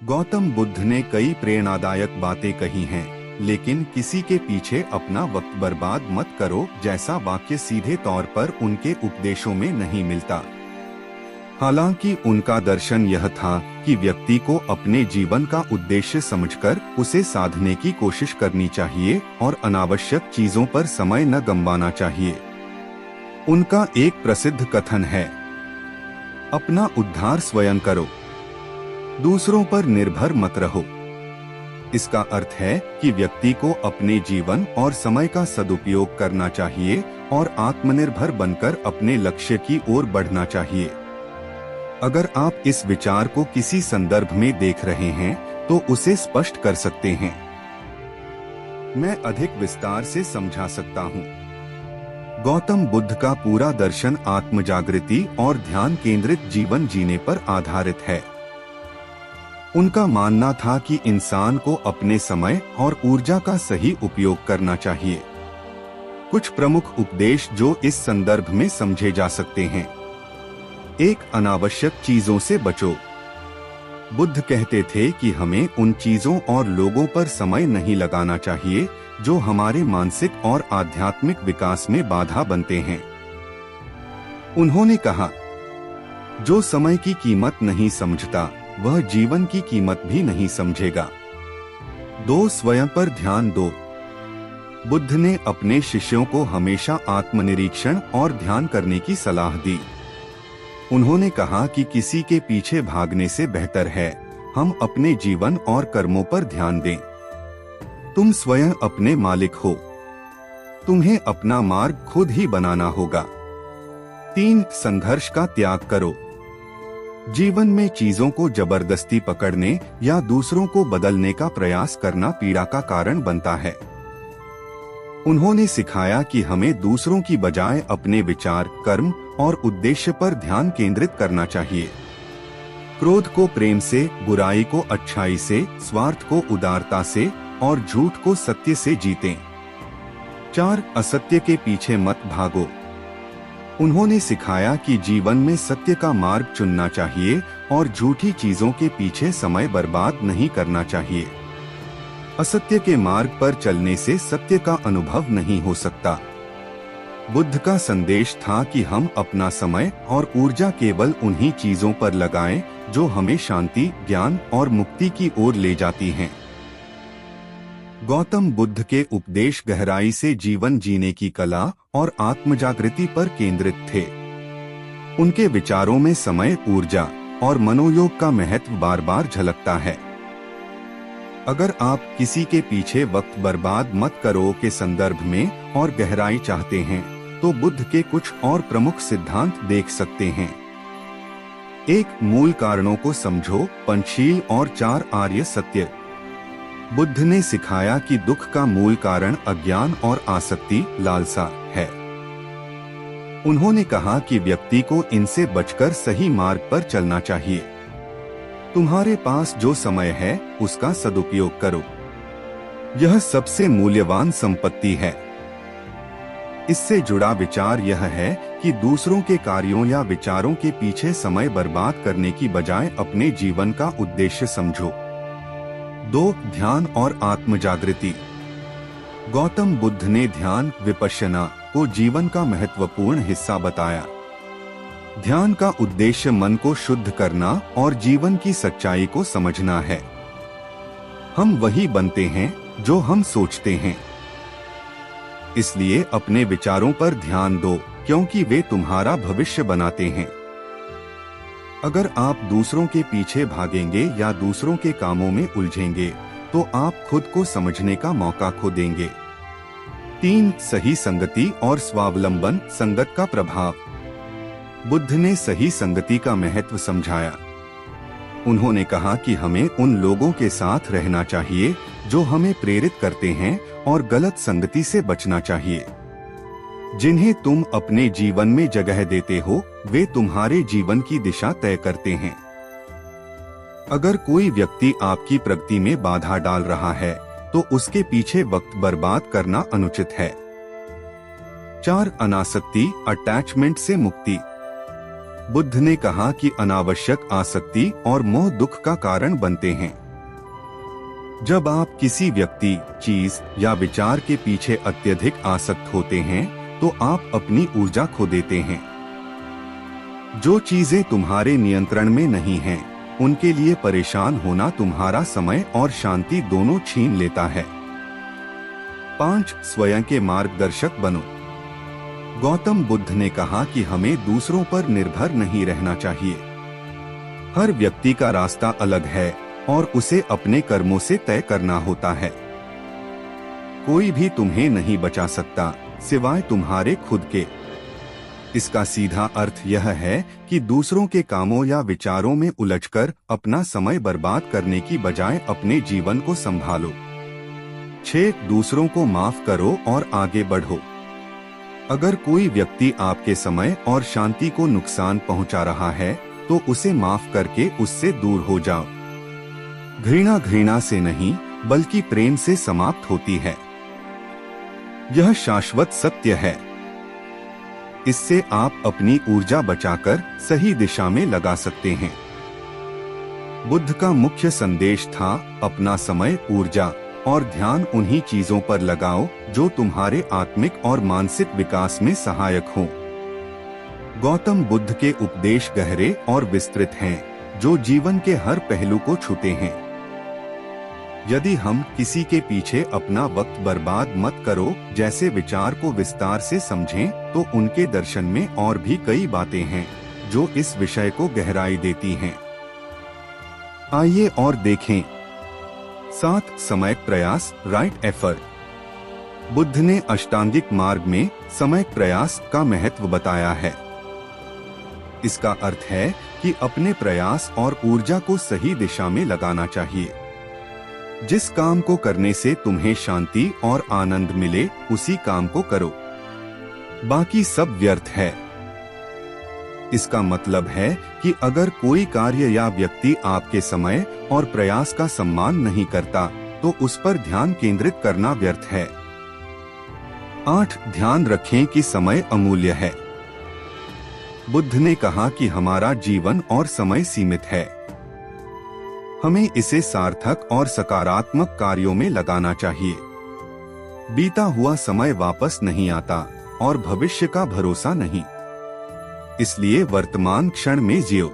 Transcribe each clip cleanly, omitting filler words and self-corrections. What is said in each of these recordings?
गौतम बुद्ध ने कई प्रेरणादायक बातें कही हैं, लेकिन किसी के पीछे अपना वक्त बर्बाद मत करो जैसा वाक्य सीधे तौर पर उनके उपदेशों में नहीं मिलता। हालांकि उनका दर्शन यह था कि व्यक्ति को अपने जीवन का उद्देश्य समझकर उसे साधने की कोशिश करनी चाहिए और अनावश्यक चीजों पर समय न गंवाना चाहिए। उनका एक प्रसिद्ध कथन है, अपना उद्धार स्वयं करो, दूसरों पर निर्भर मत रहो। इसका अर्थ है कि व्यक्ति को अपने जीवन और समय का सदुपयोग करना चाहिए और आत्मनिर्भर बनकर अपने लक्ष्य की ओर बढ़ना चाहिए। अगर आप इस विचार को किसी संदर्भ में देख रहे हैं तो उसे स्पष्ट कर सकते हैं। मैं अधिक विस्तार से समझा सकता हूँ। गौतम बुद्ध का पूरा दर्शन आत्मजागृति और ध्यान केंद्रित जीवन जीने पर आधारित है। उनका मानना था कि इंसान को अपने समय और ऊर्जा का सही उपयोग करना चाहिए। कुछ प्रमुख उपदेश जो इस संदर्भ में समझे जा सकते हैं। एक, अनावश्यक चीजों से बचो। बुद्ध कहते थे कि हमें उन चीजों और लोगों पर समय नहीं लगाना चाहिए जो हमारे मानसिक और आध्यात्मिक विकास में बाधा बनते हैं। उन्होंने कहा, जो समय की कीमत नहीं समझता वह जीवन की कीमत भी नहीं समझेगा। 2, स्वयं पर ध्यान दो। बुद्ध ने अपने शिष्यों को हमेशा आत्मनिरीक्षण और ध्यान करने की सलाह दी। उन्होंने कहा कि किसी के पीछे भागने से बेहतर है हम अपने जीवन और कर्मों पर ध्यान दें। तुम स्वयं अपने मालिक हो, तुम्हें अपना मार्ग खुद ही बनाना होगा। 3, संघर्ष का त्याग करो। जीवन में चीजों को जबरदस्ती पकड़ने या दूसरों को बदलने का प्रयास करना पीड़ा का कारण बनता है। उन्होंने सिखाया कि हमें दूसरों की बजाय अपने विचार, कर्म और उद्देश्य पर ध्यान केंद्रित करना चाहिए। क्रोध को प्रेम से, बुराई को अच्छाई से, स्वार्थ को उदारता से और झूठ को सत्य से जीतें। 4, असत्य के पीछे मत भागो। उन्होंने सिखाया कि जीवन में सत्य का मार्ग चुनना चाहिए और झूठी चीजों के पीछे समय बर्बाद नहीं करना चाहिए। असत्य के मार्ग पर चलने से सत्य का अनुभव नहीं हो सकता। बुद्ध का संदेश था कि हम अपना समय और ऊर्जा केवल उन्हीं चीजों पर लगाएं जो हमें शांति, ज्ञान और मुक्ति की ओर ले जाती हैं। गौतम बुद्ध के उपदेश गहराई से जीवन जीने की कला और आत्मजागृति पर केंद्रित थे। उनके विचारों में समय, ऊर्जा और मनोयोग का महत्व बार बार झलकता है। अगर आप किसी के पीछे वक्त बर्बाद मत करो के संदर्भ में और गहराई चाहते हैं तो बुद्ध के कुछ और प्रमुख सिद्धांत देख सकते हैं। 1, मूल कारणों को समझो, पंचशील और 4 आर्य सत्य। बुद्ध ने सिखाया कि दुख का मूल कारण अज्ञान और आसक्ति, लालसा है। उन्होंने कहा कि व्यक्ति को इनसे बचकर सही मार्ग पर चलना चाहिए। तुम्हारे पास जो समय है उसका सदुपयोग करो, यह सबसे मूल्यवान संपत्ति है। इससे जुड़ा विचार यह है कि दूसरों के कार्यों या विचारों के पीछे समय बर्बाद करने की बजाय अपने जीवन का उद्देश्य समझो। 2, ध्यान और आत्मजागृति। गौतम बुद्ध ने ध्यान, विपश्यना को जीवन का महत्वपूर्ण हिस्सा बताया। ध्यान का उद्देश्य मन को शुद्ध करना और जीवन की सच्चाई को समझना है। हम वही बनते हैं जो हम सोचते हैं। इसलिए अपने विचारों पर ध्यान दो क्योंकि वे तुम्हारा भविष्य बनाते हैं। अगर आप दूसरों के पीछे भागेंगे या दूसरों के कामों में उलझेंगे तो आप खुद को समझने का मौका खो देंगे। 3, सही संगति और स्वावलंबन, संगत का प्रभाव। बुद्ध ने सही संगति का महत्व समझाया। उन्होंने कहा कि हमें उन लोगों के साथ रहना चाहिए जो हमें प्रेरित करते हैं और गलत संगति से बचना चाहिए। जिन्हें तुम अपने जीवन में जगह देते हो वे तुम्हारे जीवन की दिशा तय करते हैं। अगर कोई व्यक्ति आपकी प्रगति में बाधा डाल रहा है तो उसके पीछे वक्त बर्बाद करना अनुचित है। 4, अनासक्ति, अटैचमेंट से मुक्ति। बुद्ध ने कहा कि अनावश्यक आसक्ति और मोह दुख का कारण बनते हैं। जब आप किसी व्यक्ति, चीज या विचार के पीछे अत्यधिक आसक्त होते हैं तो आप अपनी ऊर्जा खो देते हैं। जो चीजें तुम्हारे नियंत्रण में नहीं हैं, उनके लिए परेशान होना तुम्हारा समय और शांति दोनों छीन लेता है। 5. स्वयं के मार्गदर्शक बनो। गौतम बुद्ध ने कहा कि हमें दूसरों पर निर्भर नहीं रहना चाहिए। हर व्यक्ति का रास्ता अलग है और उसे अपने कर्मों से तय करना होता है। कोई भी तुम्हें नहीं बचा सकता सिवाय तुम्हारे खुद के। इसका सीधा अर्थ यह है कि दूसरों के कामों या विचारों में उलझकर अपना समय बर्बाद करने की बजाय अपने जीवन को संभालो। 6. दूसरों को माफ करो और आगे बढ़ो। अगर कोई व्यक्ति आपके समय और शांति को नुकसान पहुंचा रहा है तो उसे माफ करके उससे दूर हो जाओ। घृणा घृणा से नहीं बल्कि प्रेम से समाप्त होती है। यह शाश्वत सत्य है। इससे आप अपनी ऊर्जा बचाकर सही दिशा में लगा सकते हैं। बुद्ध का मुख्य संदेश था अपना समय, ऊर्जा और ध्यान उन्हीं चीजों पर लगाओ जो तुम्हारे आत्मिक और मानसिक विकास में सहायक हों। गौतम बुद्ध के उपदेश गहरे और विस्तृत हैं, जो जीवन के हर पहलू को छूते हैं। यदि हम किसी के पीछे अपना वक्त बर्बाद मत करो जैसे विचार को विस्तार से समझें, तो उनके दर्शन में और भी कई बातें हैं जो इस विषय को गहराई देती हैं। आइए और देखें। 7. समयक प्रयास, राइट एफर्ट। बुद्ध ने अष्टांगिक मार्ग में समयक प्रयास का महत्व बताया है। इसका अर्थ है कि अपने प्रयास और ऊर्जा को सही दिशा में लगाना चाहिए। जिस काम को करने से तुम्हें शांति और आनंद मिले उसी काम को करो, बाकी सब व्यर्थ है। इसका मतलब है कि अगर कोई कार्य या व्यक्ति आपके समय और प्रयास का सम्मान नहीं करता तो उस पर ध्यान केंद्रित करना व्यर्थ है। 8. ध्यान रखें कि समय अमूल्य है। बुद्ध ने कहा कि हमारा जीवन और समय सीमित है। हमें इसे सार्थक और सकारात्मक कार्यों में लगाना चाहिए। बीता हुआ समय वापस नहीं आता और भविष्य का भरोसा नहीं। इसलिए वर्तमान क्षण में जियो।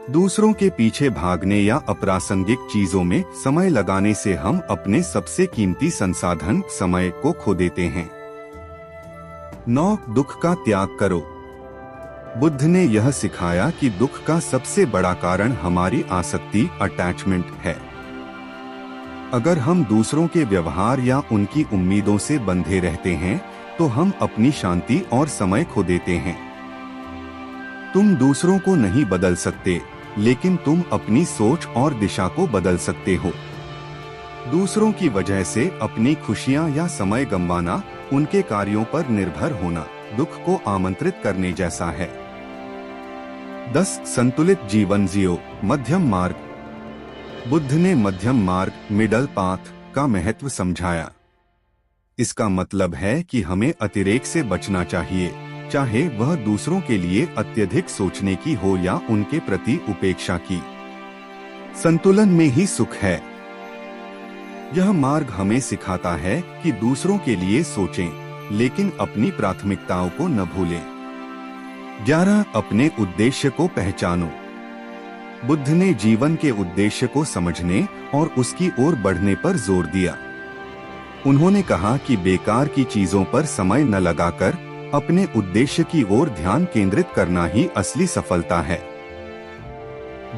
दूसरों के पीछे भागने या अप्रासंगिक चीजों में समय लगाने से हम अपने सबसे कीमती संसाधन समय को खो देते हैं। 9. दुख का त्याग करो। बुद्ध ने यह सिखाया कि दुख का सबसे बड़ा कारण हमारी आसक्ति, अटैचमेंट है। अगर हम दूसरों के व्यवहार या उनकी उम्मीदों से बंधे रहते हैं तो हम अपनी शांति और समय खो देते हैं। तुम दूसरों को नहीं बदल सकते, लेकिन तुम अपनी सोच और दिशा को बदल सकते हो। दूसरों की वजह से अपनी खुशियां या समय गंवाना, उनके कार्यों पर निर्भर होना दुख को आमंत्रित करने जैसा है। 10. संतुलित जीवन जियो, मध्यम मार्ग। बुद्ध ने मध्यम मार्ग, मिडल पाथ का महत्व समझाया। इसका मतलब है कि हमें अतिरेक से बचना चाहिए, चाहे वह दूसरों के लिए अत्यधिक सोचने की हो या उनके प्रति उपेक्षा की। संतुलन में ही सुख है। यह मार्ग हमें सिखाता है कि दूसरों के लिए सोचें, लेकिन अपनी प्राथमिकताओं को न भूलें। 11. अपने उद्देश्य को पहचानो। बुद्ध ने जीवन के उद्देश्य को समझने और उसकी ओर बढ़ने पर जोर दिया। उन्होंने कहा कि बेकार की चीजों पर समय न लगाकर अपने उद्देश्य की ओर ध्यान केंद्रित करना ही असली सफलता है।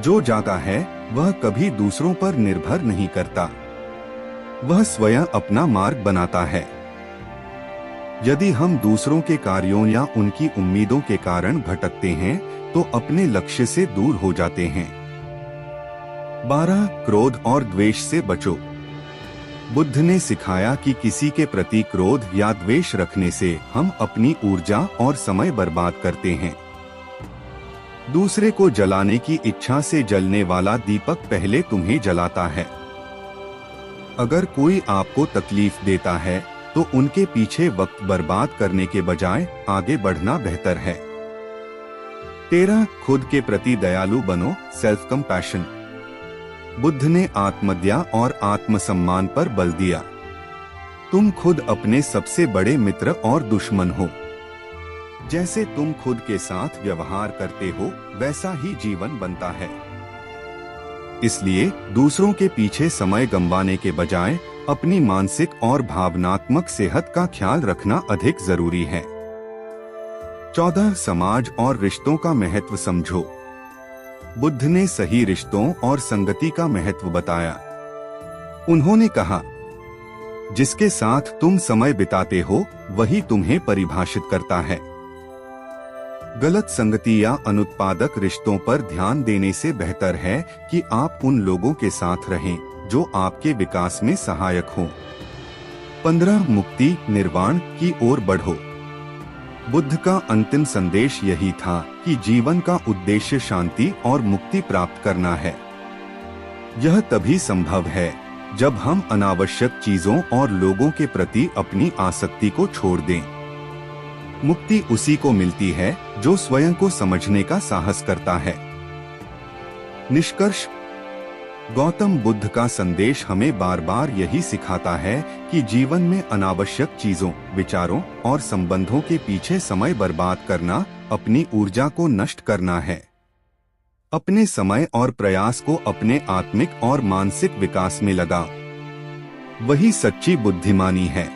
जो जागा है वह कभी दूसरों पर निर्भर नहीं करता, वह स्वयं अपना मार्ग बनाता है। यदि हम दूसरों के कार्यों या उनकी उम्मीदों के कारण भटकते हैं तो अपने लक्ष्य से दूर हो जाते हैं। 12. क्रोध और द्वेष से बचो। बुद्ध ने सिखाया कि किसी के प्रति क्रोध या द्वेष रखने से हम अपनी ऊर्जा और समय बर्बाद करते हैं। दूसरे को जलाने की इच्छा से जलने वाला दीपक पहले तुम्हें जलाता है। अगर कोई आपको तकलीफ देता है तो उनके पीछे वक्त बर्बाद करने के बजाय आगे बढ़ना बेहतर है। 13 खुद के प्रति दयालु बनो, सेल्फ कंपैशन। बुद्ध ने आत्मदया और आत्मसम्मान पर बल दिया। तुम खुद अपने सबसे बड़े मित्र और दुश्मन हो। जैसे तुम खुद के साथ व्यवहार करते हो वैसा ही जीवन बनता है। इसलिए दूसरों के पीछे समय गंवाने के बजाय अपनी मानसिक और भावनात्मक सेहत का ख्याल रखना अधिक जरूरी है। 14 समाज और रिश्तों का महत्व समझो। बुद्ध ने सही रिश्तों और संगति का महत्व बताया। उन्होंने कहा, जिसके साथ तुम समय बिताते हो वही तुम्हें परिभाषित करता है। गलत संगति या अनुत्पादक रिश्तों पर ध्यान देने से बेहतर है कि आप उन लोगों के साथ रहें जो आपके विकास में सहायक हों। 15 मुक्ति निर्वाण की ओर बढ़ो। बुद्ध का अंतिम संदेश यही था कि जीवन का उद्देश्य शांति और मुक्ति प्राप्त करना है। यह तभी संभव है जब हम अनावश्यक चीजों और लोगों के प्रति अपनी आसक्ति को छोड़ दें। मुक्ति उसी को मिलती है जो स्वयं को समझने का साहस करता है। निष्कर्ष, गौतम बुद्ध का संदेश हमें बार बार यही सिखाता है कि जीवन में अनावश्यक चीजों, विचारों और संबंधों के पीछे समय बर्बाद करना अपनी ऊर्जा को नष्ट करना है। अपने समय और प्रयास को अपने आत्मिक और मानसिक विकास में लगाओ। वही सच्ची बुद्धिमानी है।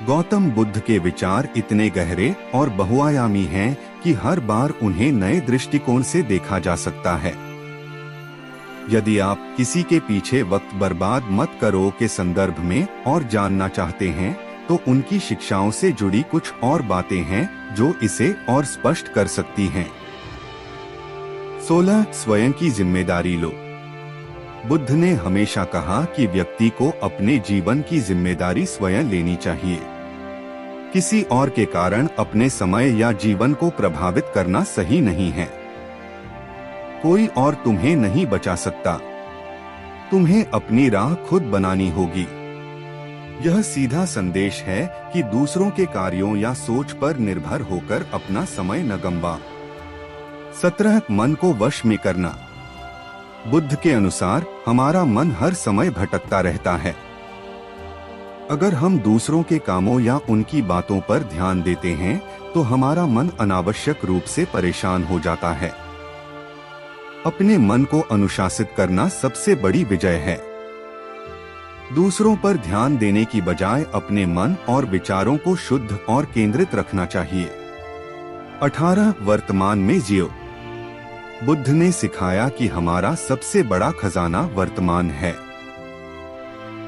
गौतम बुद्ध के विचार इतने गहरे और बहुआयामी हैं कि हर बार उन्हें नए दृष्टिकोण से देखा जा सकता है। यदि आप किसी के पीछे वक्त बर्बाद मत करो के संदर्भ में और जानना चाहते हैं तो उनकी शिक्षाओं से जुड़ी कुछ और बातें हैं जो इसे और स्पष्ट कर सकती हैं। 16 स्वयं की जिम्मेदारी लो। बुद्ध ने हमेशा कहा कि व्यक्ति को अपने जीवन की जिम्मेदारी स्वयं लेनी चाहिए। किसी और के कारण अपने समय या जीवन को प्रभावित करना सही नहीं है। कोई और तुम्हें नहीं बचा सकता। तुम्हें अपनी राह खुद बनानी होगी। यह सीधा संदेश है कि दूसरों के कार्यों या सोच पर निर्भर होकर अपना समय न गंवा। 17 मन को वश में करना। बुद्ध के अनुसार हमारा मन हर समय भटकता रहता है। अगर हम दूसरों के कामों या उनकी बातों पर ध्यान देते हैं तो हमारा मन अनावश्यक रूप से परेशान हो जाता है। अपने मन को अनुशासित करना सबसे बड़ी विजय है। दूसरों पर ध्यान देने की बजाय अपने मन और विचारों को शुद्ध और केंद्रित रखना चाहिए। 18 वर्तमान में जियो। बुद्ध ने सिखाया कि हमारा सबसे बड़ा खजाना वर्तमान है।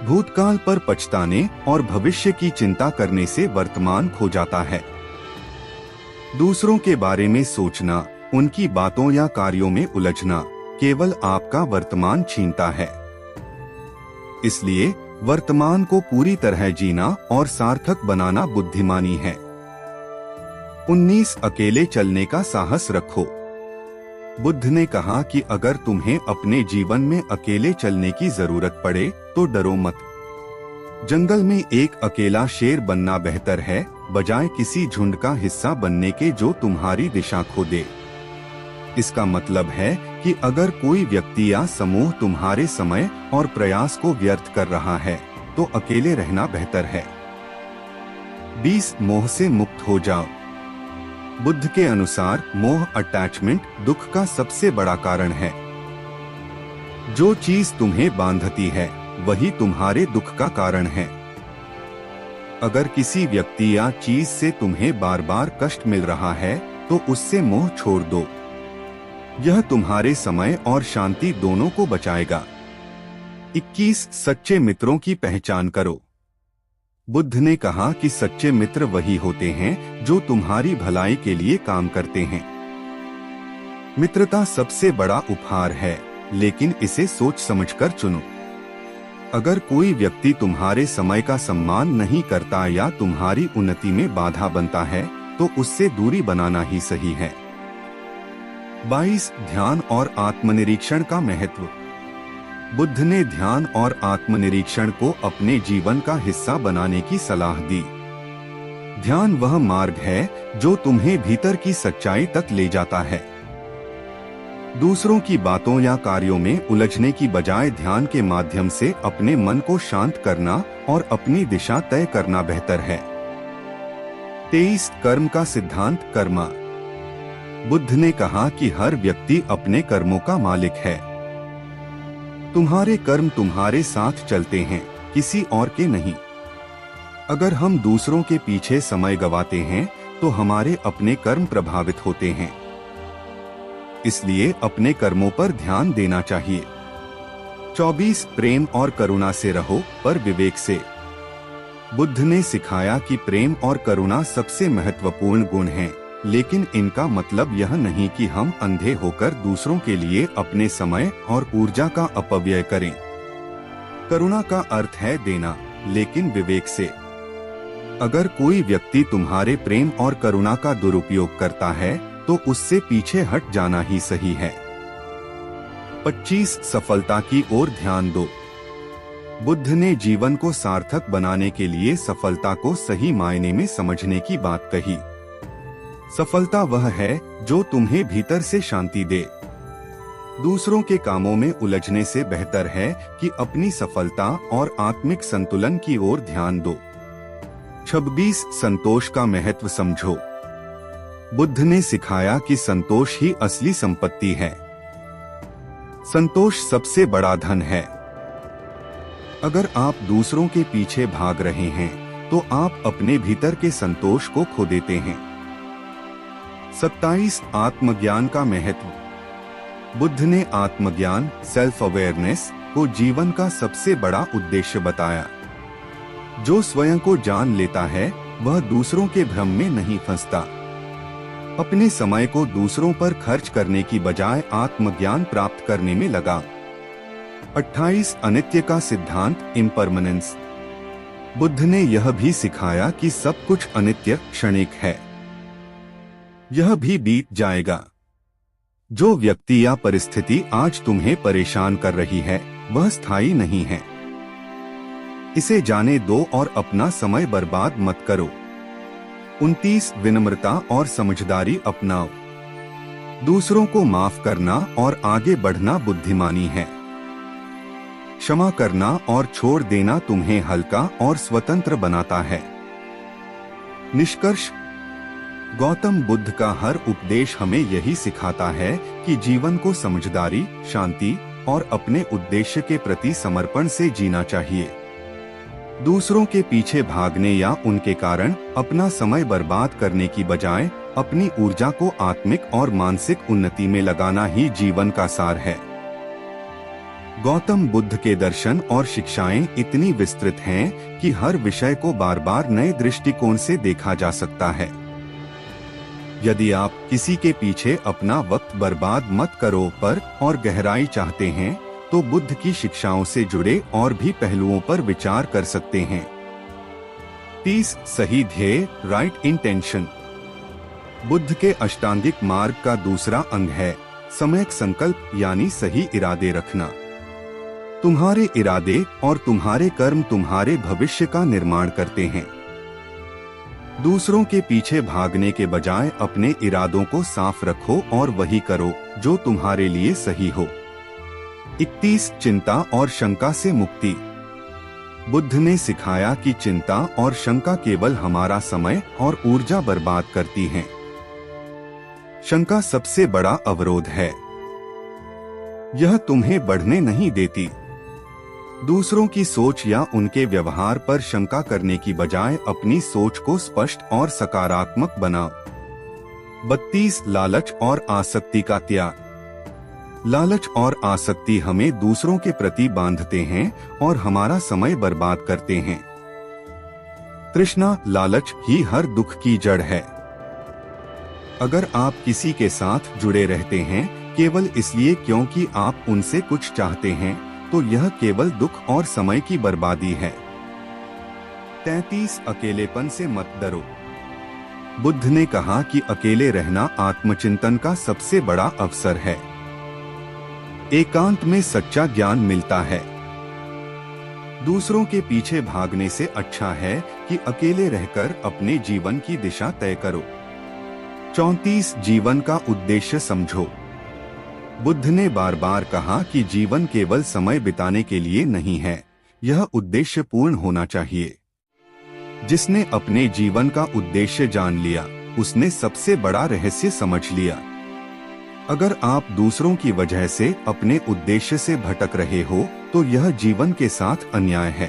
भूतकाल पर पछताने और भविष्य की चिंता करने से वर्तमान खो जाता है। दूसरों के बारे में सोचना, उनकी बातों या कार्यों में उलझना केवल आपका वर्तमान छीनता है। इसलिए वर्तमान को पूरी तरह जीना और सार्थक बनाना बुद्धिमानी है। 19 अकेले चलने का साहस रखो। बुद्ध ने कहा कि अगर तुम्हें अपने जीवन में अकेले चलने की जरूरत पड़े तो डरो मत। जंगल में एक अकेला शेर बनना बेहतर है बजाय किसी झुंड का हिस्सा बनने के जो तुम्हारी दिशा खो दे। इसका मतलब है कि अगर कोई व्यक्ति या समूह तुम्हारे समय और प्रयास को व्यर्थ कर रहा है तो अकेले रहना बेहतर है। 20 मोह से मुक्त हो जाओ। बुद्ध के अनुसार मोह, अटैचमेंट, दुख का सबसे बड़ा कारण है। जो चीज तुम्हें बांधती है वही तुम्हारे दुख का कारण है। अगर किसी व्यक्ति या चीज से तुम्हें बार बार कष्ट मिल रहा है तो उससे मोह छोड़ दो। यह तुम्हारे समय और शांति दोनों को बचाएगा। 21 सच्चे मित्रों की पहचान करो। बुद्ध ने कहा कि सच्चे मित्र वही होते हैं जो तुम्हारी भलाई के लिए काम करते हैं। मित्रता सबसे बड़ा उपहार है, लेकिन इसे सोच समझकर चुनो। अगर कोई व्यक्ति तुम्हारे समय का सम्मान नहीं करता या तुम्हारी उन्नति में बाधा बनता है तो उससे दूरी बनाना ही सही है। 22 ध्यान और आत्मनिरीक्षण का महत्व। बुद्ध ने ध्यान और आत्मनिरीक्षण को अपने जीवन का हिस्सा बनाने की सलाह दी। ध्यान वह मार्ग है जो तुम्हें भीतर की सच्चाई तक ले जाता है। दूसरों की बातों या कार्यों में उलझने की बजाय ध्यान के माध्यम से अपने मन को शांत करना और अपनी दिशा तय करना बेहतर है। 23 कर्म का सिद्धांत। कर्मा। बुद्ध ने कहा कि हर व्यक्ति अपने कर्मों का मालिक है। तुम्हारे कर्म तुम्हारे साथ चलते हैं, किसी और के नहीं। अगर हम दूसरों के पीछे समय गवाते हैं तो हमारे अपने कर्म प्रभावित होते हैं। इसलिए अपने कर्मों पर ध्यान देना चाहिए। 24 प्रेम और करुणा से रहो, पर विवेक से। बुद्ध ने सिखाया कि प्रेम और करुणा सबसे महत्वपूर्ण गुण हैं, लेकिन इनका मतलब यह नहीं कि हम अंधे होकर दूसरों के लिए अपने समय और ऊर्जा का अपव्यय करें। करुणा का अर्थ है देना, लेकिन विवेक से। अगर कोई व्यक्ति तुम्हारे प्रेम और करुणा का दुरुपयोग करता है तो उससे पीछे हट जाना ही सही है। 25 सफलता की ओर ध्यान दो। बुद्ध ने जीवन को सार्थक बनाने के लिए सफलता को सही मायने में समझने की बात कही। सफलता वह है जो तुम्हें भीतर से शांति दे। दूसरों के कामों में उलझने से बेहतर है कि अपनी सफलता और आत्मिक संतुलन की ओर ध्यान दो। 26 संतोष का महत्व समझो। बुद्ध ने सिखाया कि संतोष ही असली संपत्ति है। संतोष सबसे बड़ा धन है। अगर आप दूसरों के पीछे भाग रहे हैं तो आप अपने भीतर के संतोष को खो देते हैं। 27 आत्मज्ञान का महत्व। बुद्ध ने आत्मज्ञान, सेल्फ अवेयरनेस को जीवन का सबसे बड़ा उद्देश्य बताया। जो स्वयं को जान लेता है वह दूसरों के भ्रम में नहीं फंसता। अपने समय को दूसरों पर खर्च करने की बजाय आत्मज्ञान प्राप्त करने में लगा। 28 अनित्य का सिद्धांत। इम्परमानेंस। बुद्ध ने यह भी सिखाया कि सब कुछ अनित्य, क्षणिक है। यह भी बीत जाएगा। जो व्यक्ति या परिस्थिति आज तुम्हें परेशान कर रही है वह स्थायी नहीं है। इसे जाने दो और अपना समय बर्बाद मत करो। 29 विनम्रता और समझदारी अपनाओ। दूसरों को माफ करना और आगे बढ़ना बुद्धिमानी है। क्षमा करना और छोड़ देना तुम्हें हल्का और स्वतंत्र बनाता है। निष्कर्ष। गौतम बुद्ध का हर उपदेश हमें यही सिखाता है कि जीवन को समझदारी, शांति और अपने उद्देश्य के प्रति समर्पण से जीना चाहिए। दूसरों के पीछे भागने या उनके कारण अपना समय बर्बाद करने की बजाय अपनी ऊर्जा को आत्मिक और मानसिक उन्नति में लगाना ही जीवन का सार है। गौतम बुद्ध के दर्शन और शिक्षाएं इतनी विस्तृत हैं कि हर विषय को बार बार नए दृष्टिकोण से देखा जा सकता है। यदि आप किसी के पीछे अपना वक्त बर्बाद मत करो पर और गहराई चाहते हैं तो बुद्ध की शिक्षाओं से जुड़े और भी पहलुओं पर विचार कर सकते हैं। 30 सही ध्येय, राइट इंटेंशन। बुद्ध के अष्टांगिक मार्ग का दूसरा अंग है सम्यक संकल्प, यानी सही इरादे रखना। तुम्हारे इरादे और तुम्हारे कर्म तुम्हारे भविष्य का निर्माण करते हैं। दूसरों के पीछे भागने के बजाय अपने इरादों को साफ रखो और वही करो जो तुम्हारे लिए सही हो। 31 चिंता और शंका से मुक्ति। बुद्ध ने सिखाया कि चिंता और शंका केवल हमारा समय और ऊर्जा बर्बाद करती हैं। शंका सबसे बड़ा अवरोध है। यह तुम्हें बढ़ने नहीं देती। दूसरों की सोच या उनके व्यवहार पर शंका करने की बजाय अपनी सोच को स्पष्ट और सकारात्मक बनाओ। 32 लालच और आसक्ति का त्याग। लालच और आसक्ति हमें दूसरों के प्रति बांधते हैं और हमारा समय बर्बाद करते हैं। तृष्णा, लालच ही हर दुख की जड़ है। अगर आप किसी के साथ जुड़े रहते हैं केवल इसलिए क्योंकि आप उनसे कुछ चाहते हैं तो यह केवल दुख और समय की बर्बादी है। 33 अकेलेपन से मत डरो। बुद्ध ने कहा कि अकेले रहना आत्मचिंतन का सबसे बड़ा अवसर है। एकांत में सच्चा ज्ञान मिलता है। दूसरों के पीछे भागने से अच्छा है कि अकेले रहकर अपने जीवन की दिशा तय करो। 34 जीवन का उद्देश्य समझो। बुद्ध ने बार बार कहा कि जीवन केवल समय बिताने के लिए नहीं है, यह उद्देश्य पूर्ण होना चाहिए। जिसने अपने जीवन का उद्देश्य जान लिया, उसने सबसे बड़ा रहस्य समझ लिया। अगर आप दूसरों की वजह से अपने उद्देश्य से भटक रहे हो तो यह जीवन के साथ अन्याय है।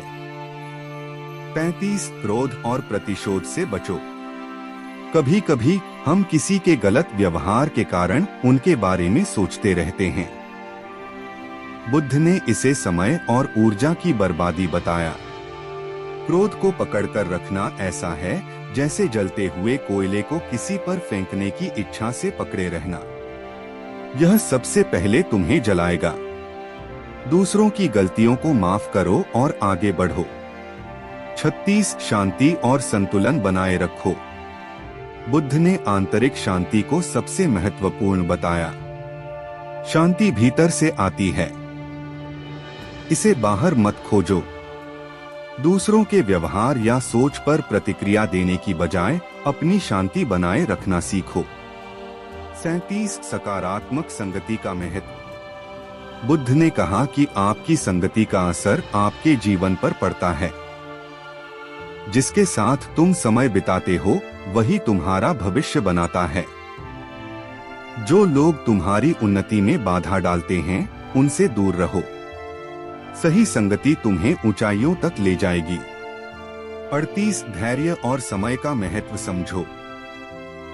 35 क्रोध और प्रतिशोध से बचो। कभी कभी हम किसी के गलत व्यवहार के कारण उनके बारे में सोचते रहते हैं। बुद्ध ने इसे समय और ऊर्जा की बर्बादी बताया। क्रोध को पकड़कर रखना ऐसा है जैसे जलते हुए कोयले को किसी पर फेंकने की इच्छा से पकड़े रहना। यह सबसे पहले तुम्हें जलाएगा। दूसरों की गलतियों को माफ करो और आगे बढ़ो। 36 शांति और संतुलन बनाए रखो। बुद्ध ने आंतरिक शांति को सबसे महत्वपूर्ण बताया। शांति भीतर से आती है, इसे बाहर मत खोजो। दूसरों के व्यवहार या सोच पर प्रतिक्रिया देने की बजाय अपनी शांति बनाए रखना सीखो। 37 सकारात्मक संगति का महत्व। बुद्ध ने कहा कि आपकी संगति का असर आपके जीवन पर पड़ता है। जिसके साथ तुम समय बिताते हो वही तुम्हारा भविष्य बनाता है। जो लोग तुम्हारी उन्नति में बाधा डालते हैं उनसे दूर रहो। सही संगति तुम्हें ऊंचाइयों तक ले जाएगी। 38 धैर्य और समय का महत्व समझो।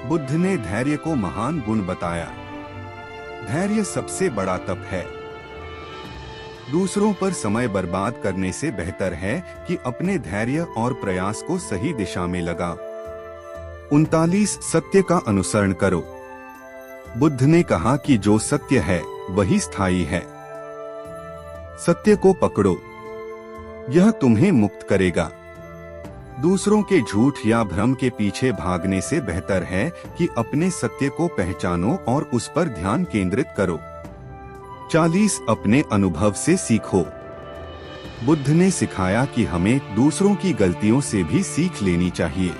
बुद्ध ने धैर्य को महान गुण बताया। धैर्य सबसे बड़ा तप है। दूसरों पर समय बर्बाद करने से बेहतर है कि अपने धैर्य और प्रयास को सही दिशा में लगाओ। 39 सत्य का अनुसरण करो। बुद्ध ने कहा कि जो सत्य है वही स्थायी है। सत्य को पकड़ो, यह तुम्हें मुक्त करेगा। दूसरों के झूठ या भ्रम के पीछे भागने से बेहतर है कि अपने सत्य को पहचानो और उस पर ध्यान केंद्रित करो। 40 अपने अनुभव से सीखो। बुद्ध ने सिखाया कि हमें दूसरों की गलतियों से भी सीख लेनी चाहिए।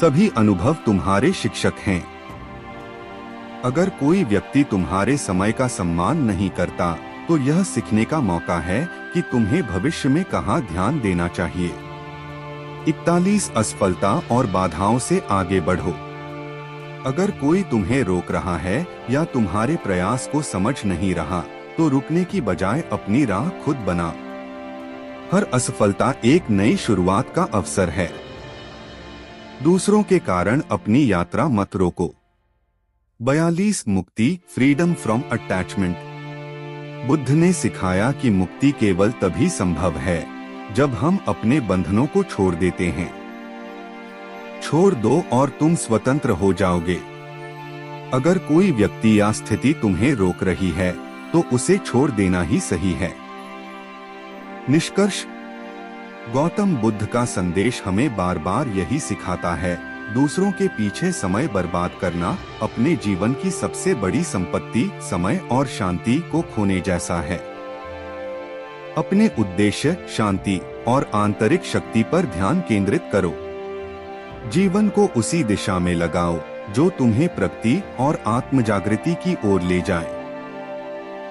सभी अनुभव तुम्हारे शिक्षक हैं। अगर कोई व्यक्ति तुम्हारे समय का सम्मान नहीं करता तो यह सीखने का मौका है कि तुम्हें भविष्य में कहाँ ध्यान देना चाहिए। 41 असफलता और बाधाओं से आगे बढ़ो। अगर कोई तुम्हें रोक रहा है या तुम्हारे प्रयास को समझ नहीं रहा तो रुकने की बजाय अपनी राह खुद बनाओ। हर असफलता एक नई शुरुआत का अवसर है। दूसरों के कारण अपनी यात्रा मत रोको। 42 मुक्ति, फ्रीडम फ्रॉम अटैचमेंट। बुद्ध ने सिखाया कि मुक्ति केवल तभी संभव है जब हम अपने बंधनों को छोड़ देते हैं। छोड़ दो और तुम स्वतंत्र हो जाओगे। अगर कोई व्यक्ति या स्थिति तुम्हें रोक रही है तो उसे छोड़ देना ही सही है। निष्कर्ष, गौतम बुद्ध का संदेश हमें बार बार यही सिखाता है, दूसरों के पीछे समय बर्बाद करना अपने जीवन की सबसे बड़ी संपत्ति समय और शांति को खोने जैसा है। अपने उद्देश्य, शांति और आंतरिक शक्ति पर ध्यान केंद्रित करो। जीवन को उसी दिशा में लगाओ जो तुम्हें प्रगति और आत्मजागृति की ओर ले जाए।